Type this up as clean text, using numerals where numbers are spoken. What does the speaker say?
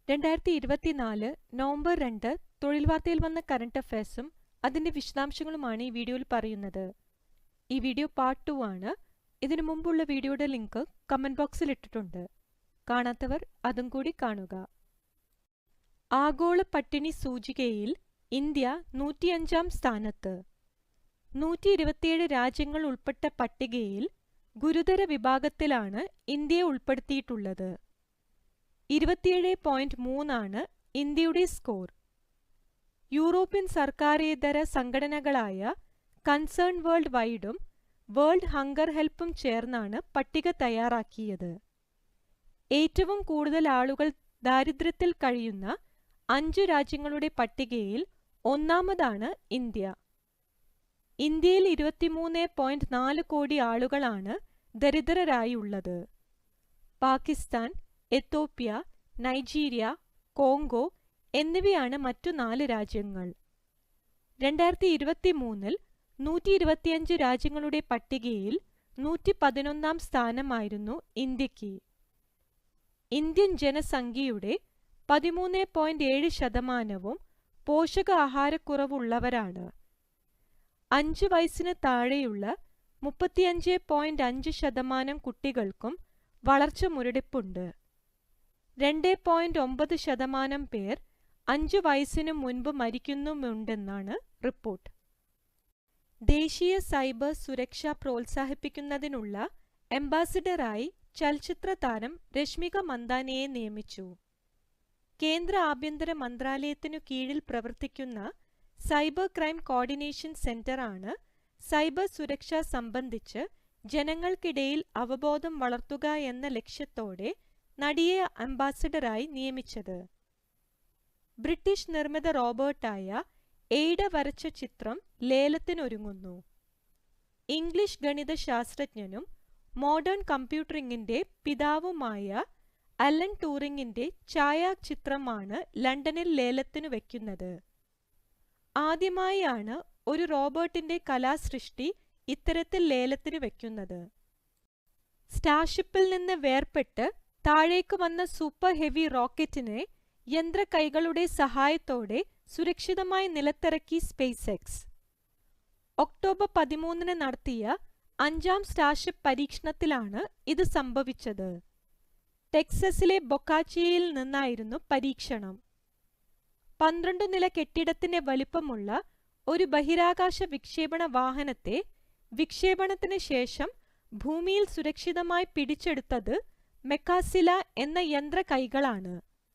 2024 November 2 തൊഴിൽ വാർത്തയിൽ വന്ന കറന്റ് അഫയേഴ്സും അതിന്റെ വിശദാംശങ്ങളുമാണ് ഈ വീഡിയോയിൽ പറയുന്നത്. ഈ വീഡിയോ പാർട്ട് 2 ആണ്. ഇതിനു മുമ്പുള്ള വീഡിയോയുടെ ലിങ്ക് കമന്റ് ബോക്സിൽ ഇട്ടിട്ടുണ്ട്. കാണാത്തവർ അതും കൂടി കാണുക. ആഗോള പട്ടിണി സൂചികയിൽ ഇന്ത്യ 105-ാം സ്ഥാനത്ത്. 127 രാജ്യങ്ങൾ ഉൾപ്പെട്ട പട്ടികയിൽ ഗുരുതര വിഭാഗത്തിലാണ് ഇന്ത്യയെ ഉൾപ്പെടുത്തിയിട്ടുള്ളത്. 27.3 ആണ് ഇന്ത്യയുടെ സ്കോർ. യൂറോപ്യൻ സർക്കാരേതര സംഘടനകളായ കൺസേൺ വേൾഡ് വൈഡും വേൾഡ് ഹങ്കർ ഹെൽപ്പും ചേർന്നാണ് പട്ടിക തയ്യാറാക്കിയത്. ഏറ്റവും കൂടുതൽ ആളുകൾ ദാരിദ്ര്യത്തിൽ കഴിയുന്ന 5 രാജ്യങ്ങളുടെ പട്ടികയിൽ ഒന്നാമതാണ് ഇന്ത്യ. ഇന്ത്യയിൽ 23.4 കോടി ആളുകളാണ് ദരിദ്രരായുള്ളത്. പാകിസ്ഥാൻ, എത്യോപ്യ, നൈജീരിയ, കോങ്കോ എന്നിവയാണ് മറ്റു 4 രാജ്യങ്ങൾ. 2023-ൽ 125 രാജ്യങ്ങളുടെ പട്ടികയിൽ 111-ാം സ്ഥാനമായിരുന്നു ഇന്ത്യക്ക്. ഇന്ത്യൻ ജനസംഖ്യയുടെ 13.7% പോഷകാഹാരക്കുറവുള്ളവരാണ്. 5 വയസ്സിന് താഴെയുള്ള 35.5% കുട്ടികൾക്കും വളർച്ച മുരടിപ്പുണ്ട്. 2.9% പേർ 5 വയസ്സിനു മുൻപ് മരിക്കുന്നുമുണ്ടെന്നാണ് റിപ്പോർട്ട്. ദേശീയ സൈബർ സുരക്ഷ പ്രോത്സാഹിപ്പിക്കുന്നതിനുള്ള അംബാസിഡറായി ചലച്ചിത്ര താരം രശ്മിക മന്ദാനയെ നിയമിച്ചു. കേന്ദ്ര ആഭ്യന്തര മന്ത്രാലയത്തിനു കീഴിൽ പ്രവർത്തിക്കുന്ന സൈബർ ക്രൈം കോർഡിനേഷൻ സെന്ററാണ് സൈബർ സുരക്ഷ സംബന്ധിച്ച് ജനങ്ങൾക്കിടയിൽ അവബോധം വളർത്തുക എന്ന ലക്ഷ്യത്തോടെ നടിയെ അംബാസിഡറായി നിയമിച്ചത്. ബ്രിട്ടീഷ് നിർമ്മിത റോബോട്ടായ എയ്ഡ വരച്ച ചിത്രം ലേലത്തിനൊരുങ്ങുന്നു. ഇംഗ്ലീഷ് ഗണിത ശാസ്ത്രജ്ഞനും മോഡേൺ കമ്പ്യൂട്ടറിംഗിന്റെ പിതാവുമായ അലൻ ട്യൂറിംഗിന്റെ ഛായാചിത്രമാണ് ലണ്ടനിൽ ലേലത്തിനു വയ്ക്കുന്നത്. ആദ്യമായാണ് ഒരു റോബോട്ടിന്റെ കലാസൃഷ്ടി ഇത്തരത്തിൽ ലേലത്തിനു വയ്ക്കുന്നത്. സ്റ്റാർഷിപ്പിൽ നിന്ന് വേർപെട്ട് താഴേക്ക് വന്ന സൂപ്പർ ഹെവി റോക്കറ്റിനെ യന്ത്രകൈകളുടെ സഹായത്തോടെ സുരക്ഷിതമായി നിലത്തിറക്കി സ്പേസ് എക്സ്. ഒക്ടോബർ 13-ന് നടത്തിയ 5-ാം സ്റ്റാർഷിപ്പ് പരീക്ഷണത്തിലാണ് ഇത് സംഭവിച്ചത്. ടെക്സസിലെ ബൊക്കാച്ചിയയിൽ നിന്നായിരുന്നു പരീക്ഷണം. 12 നില കെട്ടിടത്തിന്റെ വലിപ്പമുള്ള ഒരു ബഹിരാകാശ വിക്ഷേപണ വാഹനത്തെ വിക്ഷേപണത്തിന് ശേഷം ഭൂമിയിൽ സുരക്ഷിതമായി പിടിച്ചെടുത്തത് മെക്കാസില എന്ന യന്ത്രകൈകളാണ്.